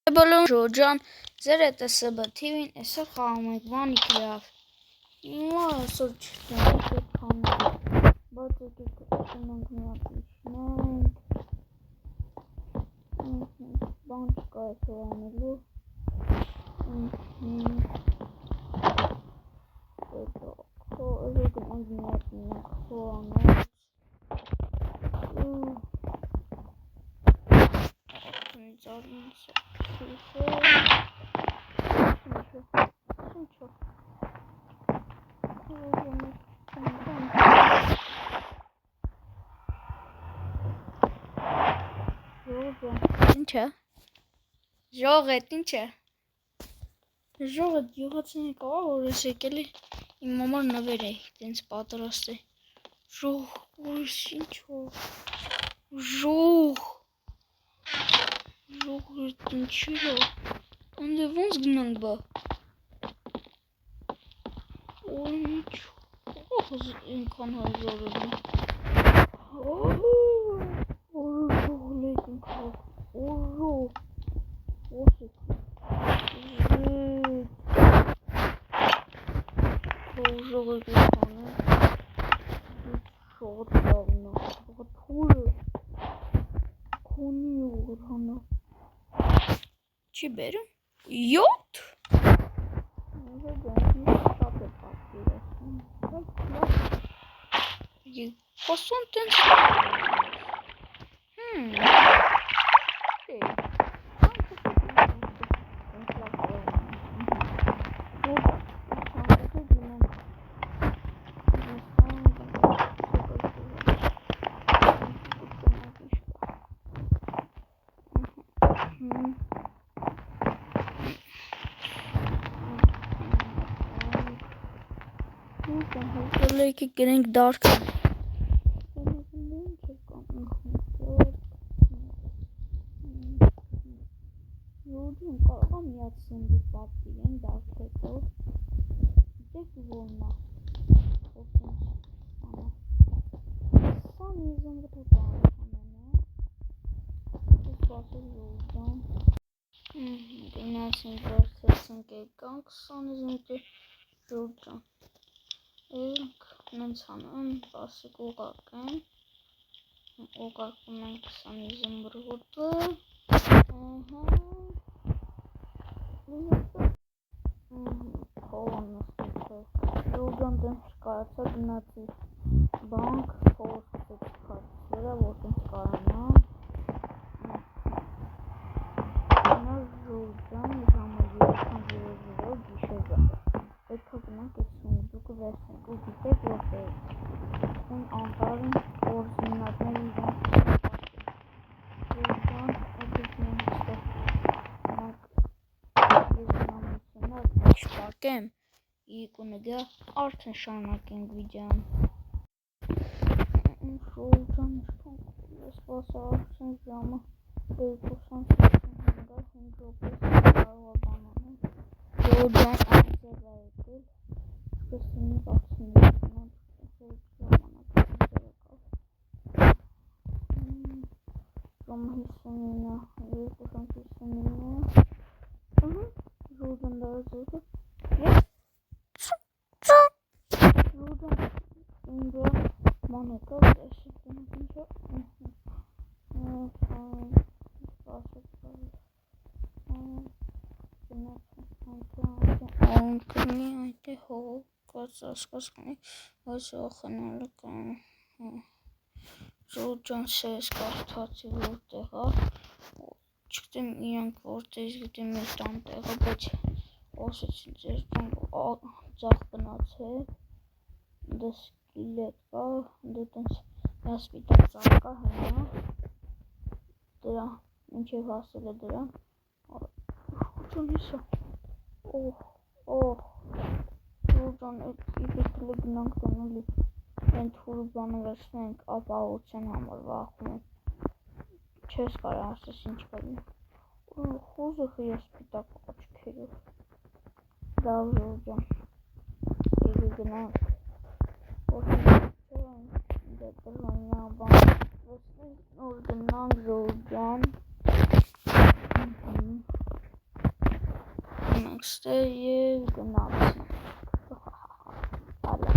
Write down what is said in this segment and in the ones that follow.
Բոլոր Ժորջան, ձեր հետ է ՍԲ TV-ին, այսօր խաղում ենք Վանիկ լավ։ Հիմա այսօր չտենք այդքան բայց եկեք ունենք մի հատ իջնենք բան չկա այսօր անելու հետո գնանք մի հատ խոհանոց Ժողը ինչ է Ժողը յուղացին կարող որ ես եկել է իմ համար նվեր է տենց պատրաստ է Ժող ուրիշ ինչ Ժող ինչի է ընդ ոնց գնանք բա ինչ ինքան հազարը Չի բերում 7 խոսում տենց Եկեք գնենք դարկ Յոդում կարող եմ միած սնդի պատվիր են դարկ հետո դեք որնա Սան եզում գտու բանքանեն Ես բասել յոդում Գնացինք վերցեցինք եկանք սան եզում գտու յոդում Ենք նենց հանում բասիկ ուղակ են ուղակում ենք սանի զմբրուտը Խողան նստիքը Ժողան տենց չկարացա գնացի բանք խողոսկը չկարացերա որ տենց կարանա Նա ժողան ժամը 3:00 գիշեզա Պետքա գնանք այդ սունդուկը վերցնենք ու գիտեք որտեղ Են անտարին օրզինատներ իրան Ժողան էդիքնեն ստեղ Շպակեմ Իկունը գա արդեն շարունակենք վիդեոն Շորջան ես բասա արդեն ժամը 2:35 5 րոպե կարող է բանանը Շորջան անձև է եկել Սկսինի բացինի ժամանակ Ժամը 59 Ժորջան դարազետը Ժորջան ինգա մանեկա դեսը տնք ինչա Անկնի այդ է հող կաց ասկասկանի այս ոխնալը կան Ժորջան սես կարթացի որտեղա չգտեմ իրանք որտեզ գտեմ մեր տան տեղը բայց Osեցին ձեր տան ձախ գնացել դες կիլետ կա դե տենց սպիտակ ծաղ կա հնա դրա մինչև հասել է դրան Ժորջան հիսա Ժորջան իպետել է գնանք տնելի են թուրը բանը վերցնենք ապահովության համար վախում են չես կարա ասես ինչ կալին խոզը ես սպիտակ աչքերով Լավ Ժորջան Եկեք գնանք Նոր գնանք Ժորջան Gangster եւ գնացինք։ Ալա։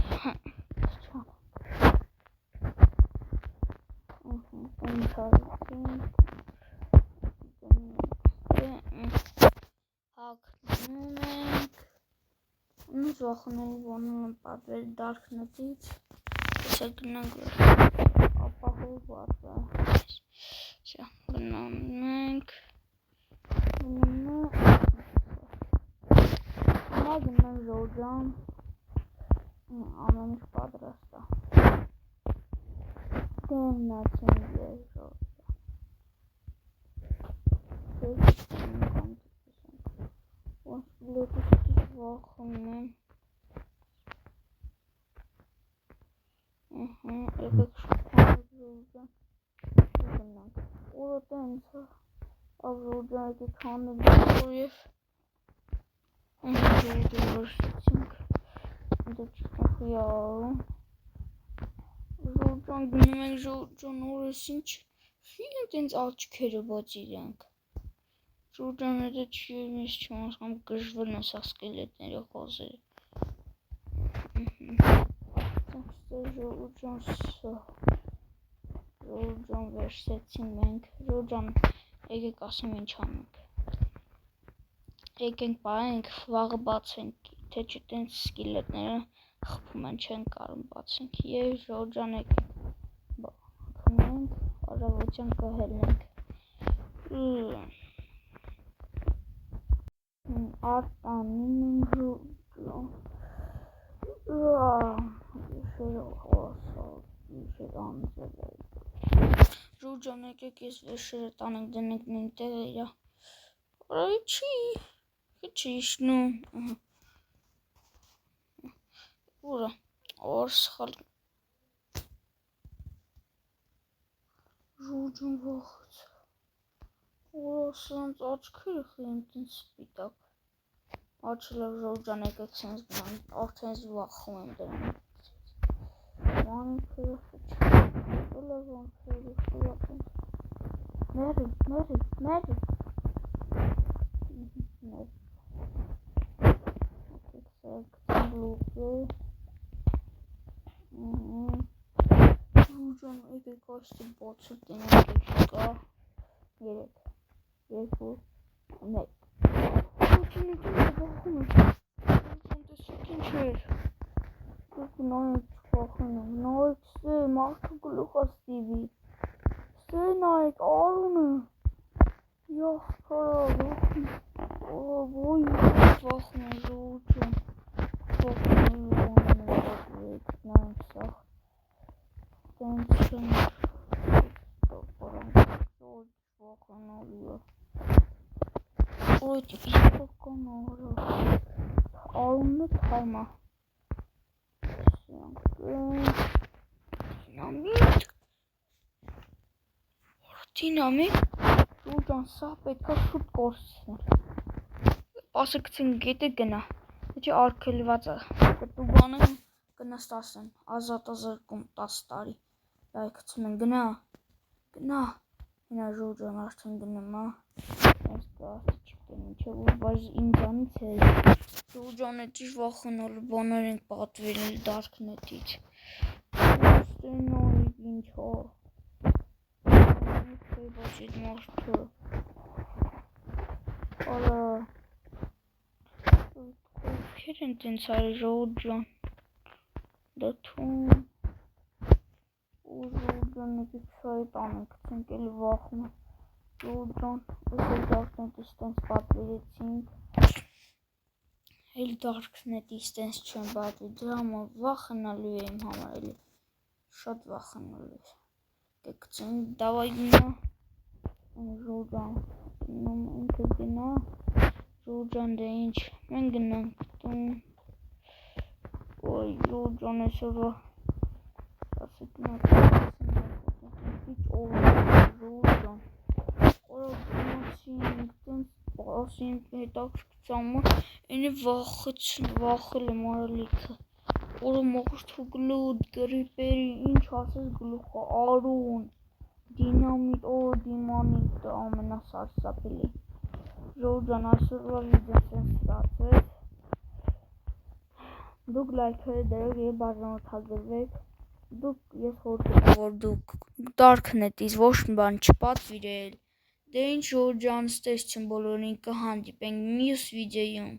Հակնում ենք։ Ոնց վախենում ոնում պատվել դարքնետից։ Եսա գնանք ապահովված է։ Շա գնում ենք։ Գնանք ժողջան։ Ամեն ինչ պատրաստ է։ Գնացինք ես ժողջան։ Ոնց լետուստի վախում եմ։ Եկեք շփանք ժողջան։ Գնանք։ Օրը տենց է։ Ժողջան եկեք հանել և ժողջան վրսեցինք։ Դե չկանք յարում։ Ժողջան գնում ենք ժողջան օրես ինչ։ Ինչ տենց աչքերը բաց իրենք։ Ժողջան հետը չի ես չեմ ասկամ գժվելն է սա սկելետների խոզերը։ Ժողջան վերսեցին մենք, ժողջան եկեք ասեմ ինչ անենք։ Եկենք պարենք վաղը բացենք, թե չէ տենց սկելետները խփում են չեն կարում բացենք և ժողջան եկենք քնենք, առավոտյան կհելնենք։ Արտանին ենք ժողջան։ Ժողջան եկեք ես վերշերը տանենք դնենք նույն տեղը իրա։ Որա չի, իշնում։ Որա, որ սխալ։ Ժողջան վախց։ Որա սրանց աչքերը խին տենց սպիտակ։ Աչելով ժողջան եկեք սենց գնանք, արդեն ես վախում եմ դրանից։ Մանիքերը խիչ։ Տելևոնքերը խիլապեն։ Մերի։ Եկեք սա գծեմ լուկը։ Ժողջան եկեք աստի բոցը տնենք եկա։ 3, 2, 1 վախում եմ։ Տեսեք ինչ էր։ Նայեք չվախում եմ։ Նայեք ստե մարդու գլուխա ստիվի։ Ստե նայեք արունը։ Յախքարա վախում։ Ոյ վախում եմ ժողջան։ Վախում եմ նայեք սաղ։ Տենց չեմ վախանալի է։ Ոյ իսպական արա։ Արունը թայմա։ Դինամիկ։ Ժողջան սա պետքա շուտ կորցնել։ Պասը գցենք գետը գնա։ Չէ արգելված է։ Կտուբանը կնաս 10 ազատազրկում 10 տարի։ Դա գցում են գնա։ Հինա ժողջան արդեն գնում է։ Այս կաստ չգիտեմ ինչ է որ բայց ինձանից է։ Ժողջան էտիշ վախենալ բաներ ենք պատվել դարքնետից։ Ստենոյիկ ինչ հա։ Բայց այդ մարդը։ Արա։ Ովքեր են տենց արի ժողջան։ Դաթում։ Ժողջան եկեք սայի տանենք, ցենք էլի վախում եմ։ Ժողջան, ոսել դարքնետից տենց պատվիրեցինք։ Էլ դարքնետից տենց չեմ պատվի, դրա համար վախենալու է իմ համար էլի։ Շատ վախենալու է։ Կգցենք, դավայ գնա։ Ժողջան, գնում ինքը գնա։ Ժողջան դե ինչ, մենք գնանք տուն։ Ոյ ժողջան այսօրվա ասեք նացինք ժողջան Որա գնացինք տենց ասինք հետաքրքրամը ինի վախել եմ արալիքը Որա մարդու գլուտ գրիպերի ինչ ասես գլուխը արուն Դինամիտ, դիմանիտ ամենասարսափելի Ժողովրդան այսօրվա վիդեոն սենց ստացվեց։ Դուք լայքերը դրեք և բաժանորդագրվեք։ Ես խորհուրդ կտամ, որ դուք Darknet-ից ոչ մի բան չպատվիրել։ Դե ինչ ժողովուրդ ջան, ստես չն բոլորին կհանդիպենք մյուս վիդեոյում։